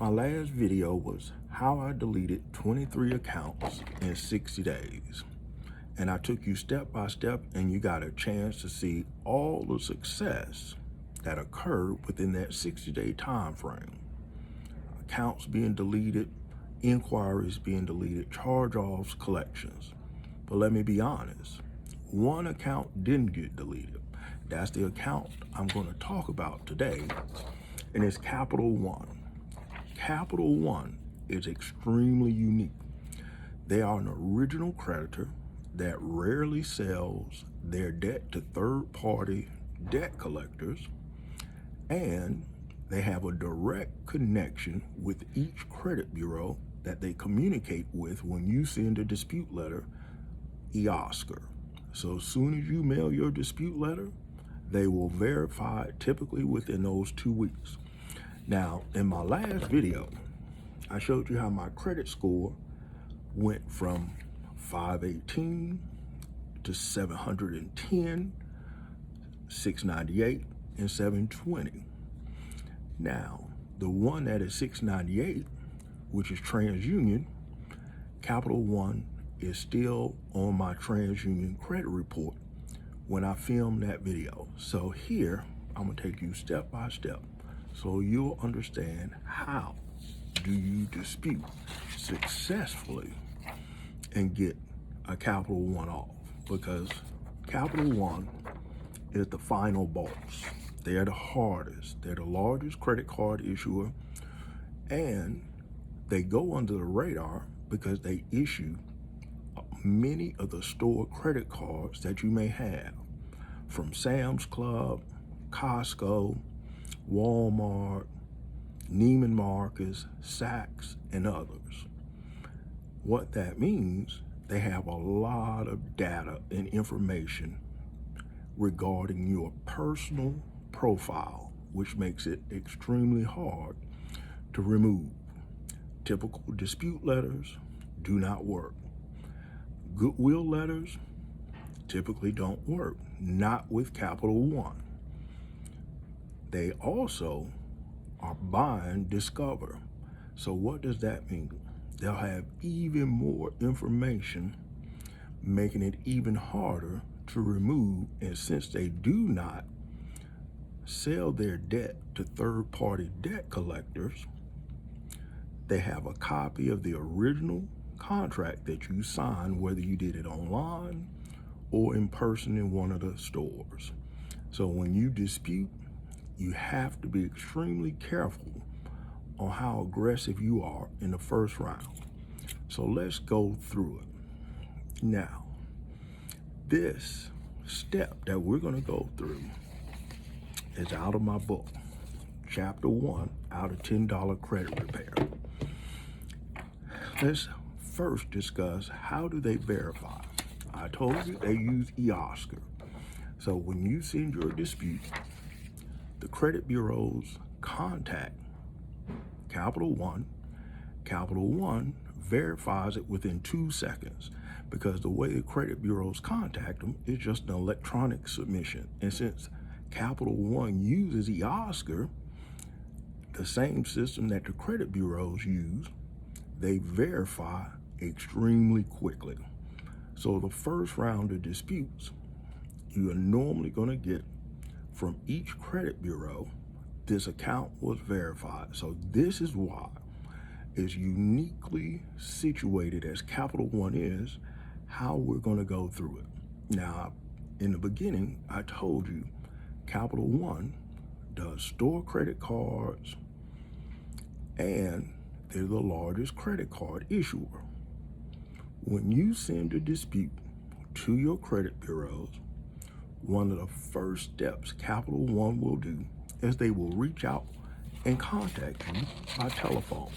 My last video was how I deleted 23 accounts in 60 days. And I took you step by step, and you got a chance to see all the success that occurred within that 60-day time frame. Accounts being deleted, inquiries being deleted, charge-offs, collections. But let me be honest, one account didn't get deleted. That's the account I'm going to talk about today, and it's Capital One. Capital One is extremely unique. They are an original creditor that rarely sells their debt to third-party debt collectors, and they have a direct connection with each credit bureau that they communicate with when you send a dispute letter, Oscar. So as soon as you mail your dispute letter, they will verify it typically within those 2 weeks. Now, in my last video, I showed you how my credit score went from 518 to 710, 698, and 720. Now, the one that is 698, which is TransUnion, Capital One is still on my TransUnion credit report when I filmed that video. So here, I'm gonna take you step by step so you'll understand how do you dispute successfully and get a Capital One off, because Capital One is the final boss. They're the hardest. They're the largest credit card issuer, and they go under the radar because they issue many of the store credit cards that you may have from Sam's Club, Costco, Walmart, Neiman Marcus, Saks, and others. What that means, they have a lot of data and information regarding your personal profile, which makes it extremely hard to remove. Typical dispute letters do not work. Goodwill letters typically don't work, not with Capital One. They also are buying Discover. So what does that mean? They'll have even more information, making it even harder to remove. And since they do not sell their debt to third-party debt collectors, they have a copy of the original contract that you signed, whether you did it online or in person in one of the stores. So when you dispute, you have to be extremely careful on how aggressive you are in the first round. So let's go through it. Now, this step that we're going to go through is out of my book, Chapter 1, Out of $10 Credit Repair. Let's first discuss how do they verify. I told you they use Oscar. So when you send your dispute, the credit bureaus contact Capital One. Capital One verifies it within 2 seconds, because the way the credit bureaus contact them is just an electronic submission. And since Capital One uses Oscar, the same system that the credit bureaus use, they verify extremely quickly. So the first round of disputes, you are normally going to get from each credit bureau, this account was verified. So this is why it's uniquely situated as Capital One is, how we're going to go through it. Now, in the beginning, I told you Capital One does store credit cards, and they're the largest credit card issuer. When you send a dispute to your credit bureaus, one of the first steps Capital One will do is they will reach out and contact you by telephone.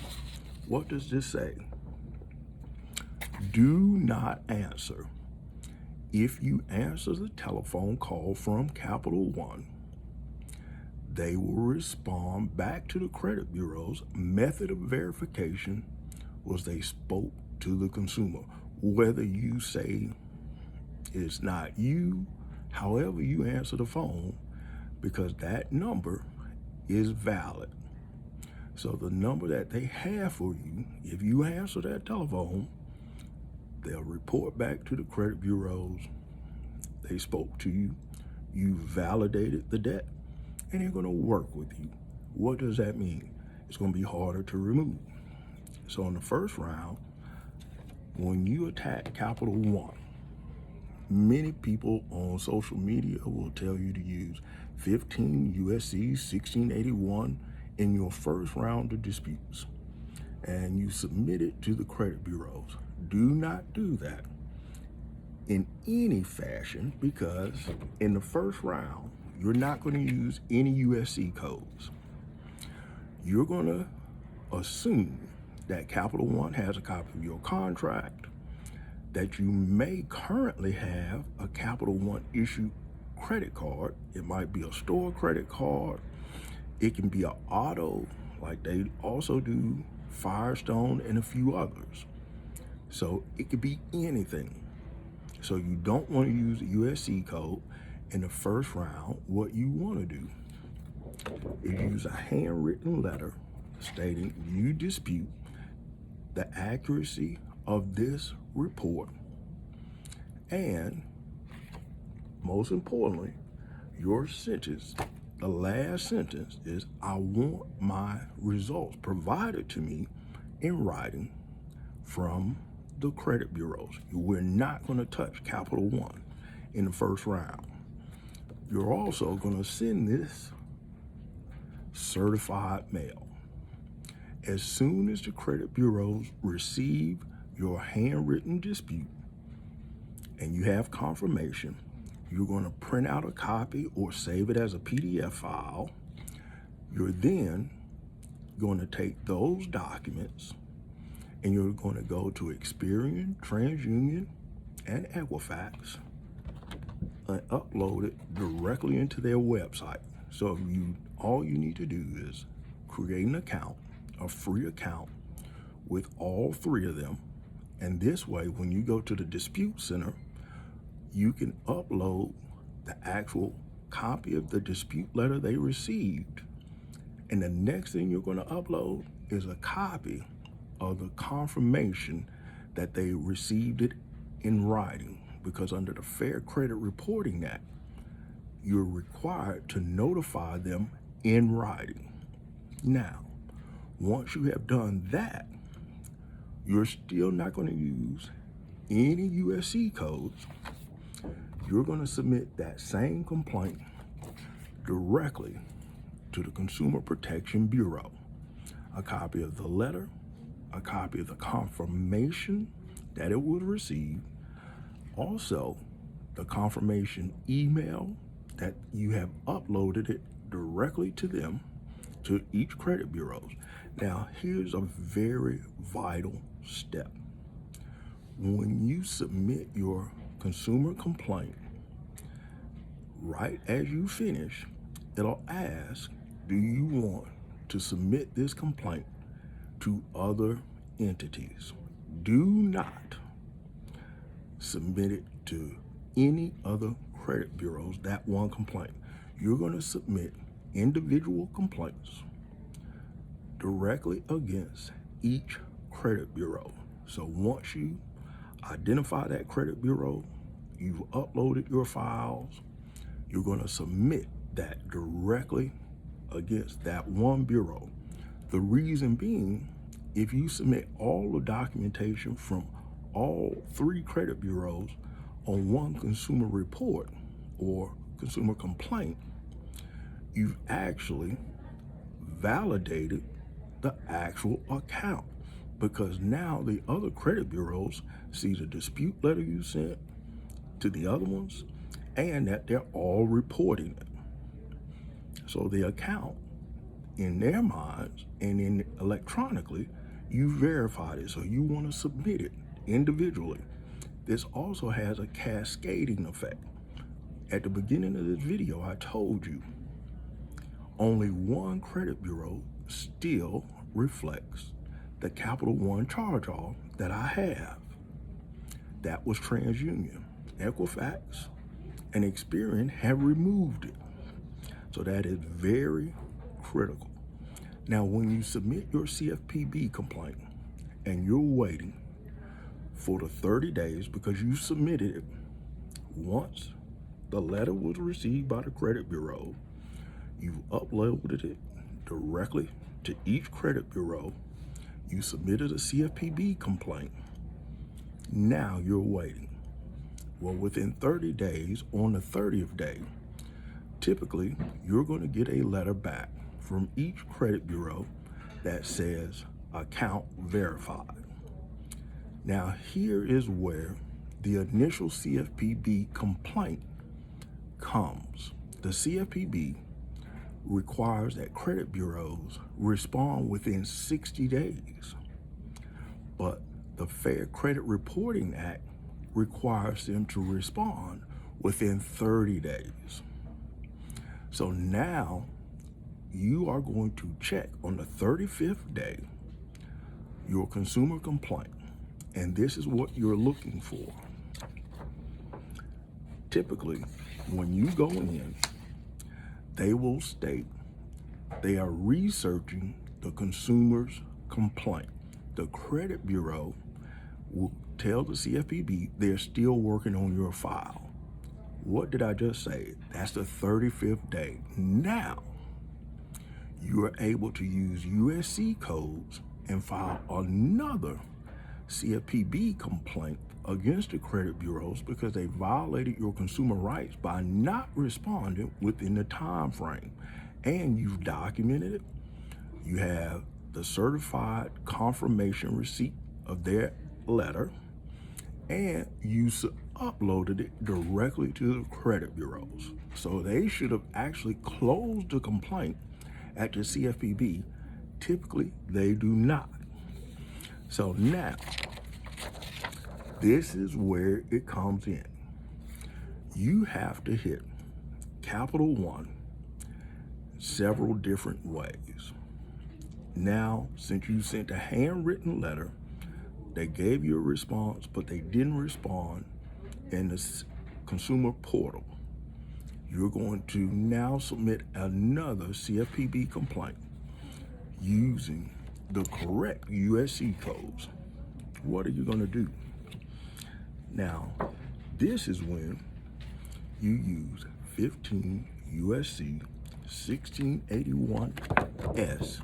What does this say? Do not answer. If you answer the telephone call from Capital One, they will respond back to the credit bureau's method of verification was they spoke to the consumer. Whether you say it's not you, however you answer the phone, because that number is valid. So the number that they have for you, if you answer that telephone, they'll report back to the credit bureaus. They spoke to you, you validated the debt, and they're going to work with you. What does that mean? It's going to be harder to remove. So in the first round, when you attack Capital One, many people on social media will tell you to use 15 USC 1681 in your first round of disputes, and you submit it to the credit bureaus. Do not do that in any fashion, because in the first round, you're not going to use any USC codes. You're going to assume that Capital One has a copy of your contract, that you may currently have a Capital One issued credit card. It might be a store credit card. It can be an auto, like they also do Firestone and a few others. So it could be anything. So you don't want to use a USC code in the first round. What you want to do is use a handwritten letter stating you dispute the accuracy of this report, and most importantly, your sentence, the last sentence is, I want my results provided to me in writing from the credit bureaus. We're not going to touch Capital One in the first round. You're also going to send this certified mail. As soon as the credit bureaus receive your handwritten dispute and you have confirmation, you're going to print out a copy or save it as a PDF file. You're then going to take those documents and you're going to go to Experian, TransUnion, and Equifax and upload it directly into their website. So all you need to do is create an account, a free account with all three of them. And this way, when you go to the dispute center, you can upload the actual copy of the dispute letter they received. And the next thing you're going to upload is a copy of the confirmation that they received it in writing. Because under the Fair Credit Reporting Act, you're required to notify them in writing. Now, once you have done that, you're still not going to use any USC codes. You're going to submit that same complaint directly to the Consumer Protection Bureau. A copy of the letter, a copy of the confirmation that it was received, also the confirmation email that you have uploaded it directly to them, to each credit bureau. Now, here's a very vital step. When you submit your consumer complaint, right as you finish, it'll ask, do you want to submit this complaint to other entities? Do not submit it to any other credit bureaus, that one complaint. You're going to submit individual complaints directly against each credit bureau. So once you identify that credit bureau, you've uploaded your files, you're going to submit that directly against that one bureau. The reason being, if you submit all the documentation from all three credit bureaus on one consumer report or consumer complaint, you've actually validated the actual account, because now the other credit bureaus see the dispute letter you sent to the other ones and that they're all reporting it. So the account, in their minds and in electronically, you verified it. So you want to submit it individually. This also has a cascading effect. At the beginning of this video, I told you only one credit bureau still reflects the Capital One charge-off that I have. That was TransUnion. Equifax and Experian have removed it. So that is very critical. Now, when you submit your CFPB complaint and you're waiting for the 30 days because you submitted it, once the letter was received by the credit bureau, you uploaded it directly to each credit bureau, you submitted a CFPB complaint, now you're waiting. Well, within 30 days, on the 30th day, typically you're going to get a letter back from each credit bureau that says account verified. Now, here is where the initial CFPB complaint comes. The CFPB requires that credit bureaus respond within 60 days, but the Fair Credit Reporting Act requires them to respond within 30 days. So now you are going to check on the 35th day your consumer complaint, and this is what you're looking for. Typically, when you go in, they will state they are researching the consumer's complaint. The credit bureau will tell the CFPB they're still working on your file. What did I just say? That's the 35th day. Now, you are able to use USC codes and file another CFPB complaint against the credit bureaus because they violated your consumer rights by not responding within the time frame. And you've documented it. You have the certified confirmation receipt of their letter, and you uploaded it directly to the credit bureaus. So they should have actually closed the complaint at the CFPB. Typically, they do not. So now, this is where it comes in. You have to hit Capital One several different ways. Now, since you sent a handwritten letter, they gave you a response, but they didn't respond in the consumer portal. You're going to now submit another CFPB complaint using the correct USC codes. What are you going to do? Now, this is when you use 15 USC 1681S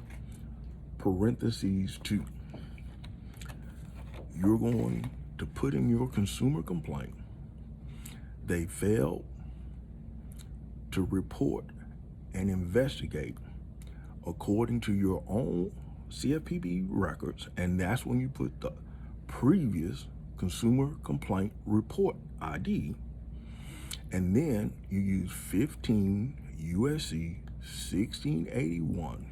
parentheses 2. You're going to put in your consumer complaint. They failed to report and investigate according to your own CFPB records, and that's when you put the previous consumer complaint report ID, and then you use 15 USC 1681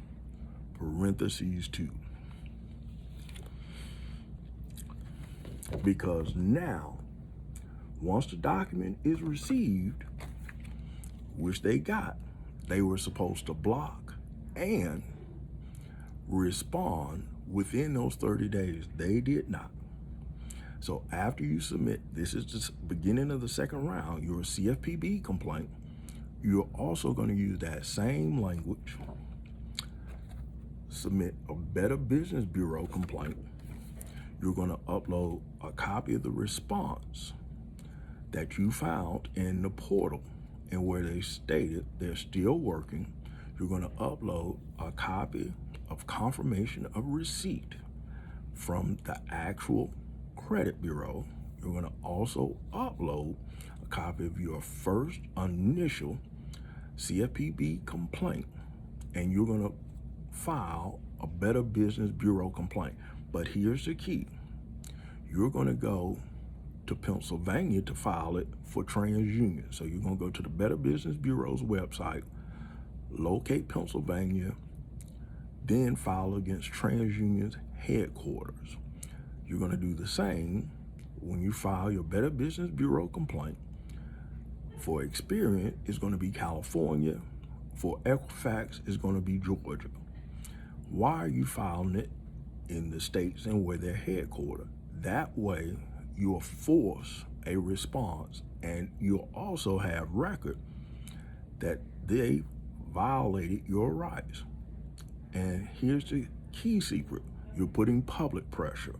parentheses 2. Because now, once the document is received, which they got, they were supposed to block and respond within those 30 days. They did not. So after you submit, this is the beginning of the second round, your CFPB complaint, you're also going to use that same language, submit a Better Business Bureau complaint. You're going to upload a copy of the response that you found in the portal and where they stated they're still working. You're going to upload a copy of confirmation of receipt from the actual credit bureau. You're going to also upload a copy of your first initial CFPB complaint, and you're going to file a Better Business Bureau complaint. But here's the key. You're going to go to Pennsylvania to file it for TransUnion. So you're going to go to the Better Business Bureau's website, locate Pennsylvania, then file against TransUnion's headquarters. You're going to do the same when you file your Better Business Bureau complaint. For Experian, it's going to be California. For Equifax, it's going to be Georgia. Why are you filing it in the states and where they're headquartered? That way, you'll force a response, and you'll also have record that they violated your rights. And here's the key secret. You're putting public pressure.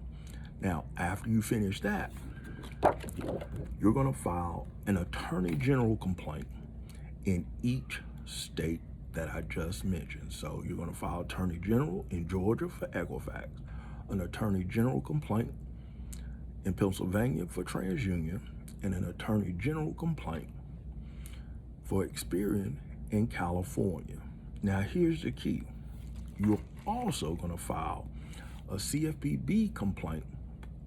Now, after you finish that, you're going to file an attorney general complaint in each state that I just mentioned. So you're going to file attorney general in Georgia for Equifax, an attorney general complaint in Pennsylvania for TransUnion, and an attorney general complaint for Experian in California. Now, here's the key. You're also going to file a CFPB complaint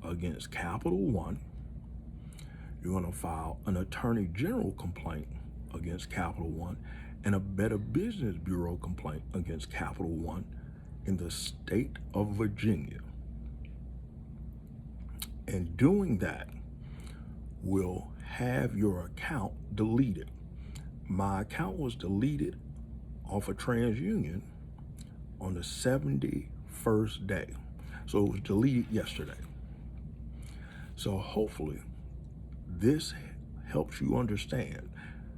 against Capital One. You're going to file an attorney general complaint against Capital One and a Better Business Bureau complaint against Capital One in the state of Virginia. And doing that will have your account deleted. My account was deleted off of TransUnion on the 71st day. So it was deleted yesterday. So hopefully this helps you understand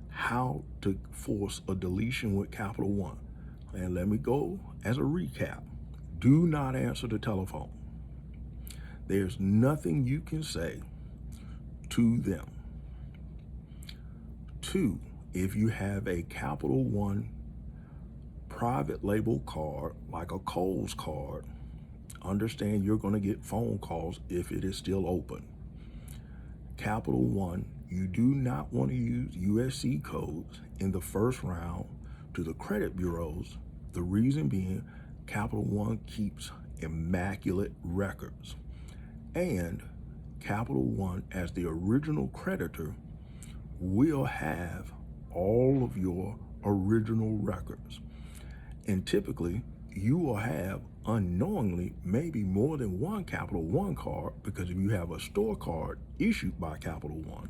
how to force a deletion with Capital One. And let me go as a recap. Do not answer the telephone. There's nothing you can say to them. 2, if you have a Capital One private label card, like a Kohl's card, understand you're going to get phone calls if it is still open. Capital One, you do not want to use USC codes in the first round to the credit bureaus. The reason being, Capital One keeps immaculate records. And Capital One, as the original creditor, will have all of your original records. And typically, you will have unknowingly maybe more than one Capital One card, because if you have a store card issued by Capital One,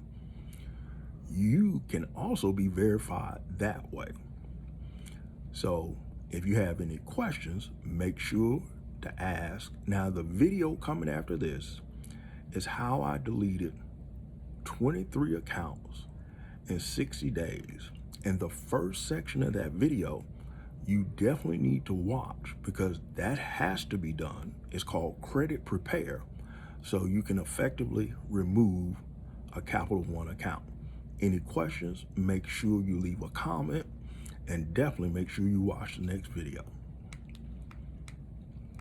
you can also be verified that way. So if you have any questions, make sure to ask. Now, the video coming after this is how I deleted 23 accounts in 60 days. And the first section of that video, you definitely need to watch, because that has to be done. It's called Credit Prepare, so you can effectively remove a Capital One account. Any questions, make sure you leave a comment, and definitely make sure you watch the next video.